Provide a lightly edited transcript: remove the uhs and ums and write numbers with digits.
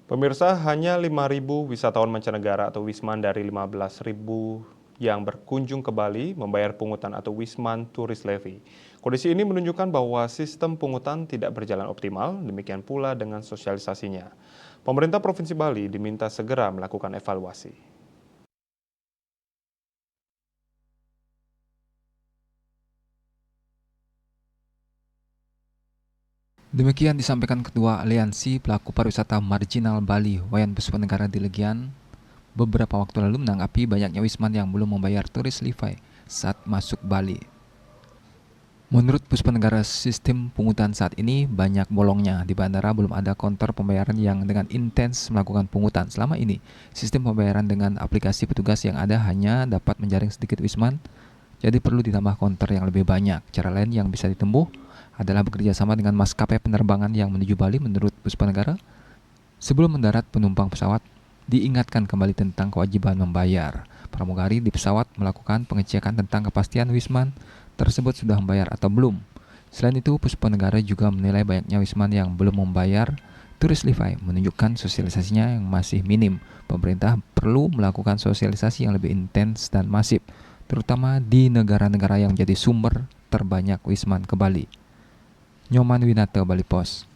Pemirsa, hanya 5.000 wisatawan mancanegara atau Wisman dari 15.000 yang berkunjung ke Bali membayar pungutan atau Wisman Tourist Levy. Kondisi ini menunjukkan bahwa sistem pungutan tidak berjalan optimal, demikian pula dengan sosialisasinya. Pemerintah Provinsi Bali diminta segera melakukan evaluasi. Demikian disampaikan Ketua Aliansi Pelaku Pariwisata Marginal Bali, Wayan Puspanegara di Legian, beberapa waktu lalu menanggapi banyaknya wisman yang belum membayar turis Levi saat masuk Bali. Menurut Puspanegara, sistem pungutan saat ini banyak bolongnya. Di bandara belum ada konter pembayaran yang dengan intens melakukan pungutan. Selama ini, sistem pembayaran dengan aplikasi petugas yang ada hanya dapat menjaring sedikit wisman, jadi perlu ditambah konter yang lebih banyak. Cara lain yang bisa ditempuh adalah bekerja sama dengan maskapai penerbangan yang menuju Bali. Menurut Puspanegara, sebelum mendarat penumpang pesawat diingatkan kembali tentang kewajiban membayar. Pramugari di pesawat melakukan pengecekan tentang kepastian wisman tersebut sudah membayar atau belum. Selain itu, Puspanegara juga menilai banyaknya wisman yang belum membayar turis Levi menunjukkan sosialisasinya yang masih minim. Pemerintah perlu melakukan sosialisasi yang lebih intens dan masif, terutama di negara-negara yang menjadi sumber terbanyak wisman ke Bali. Nyoman Winata, Bali Pos.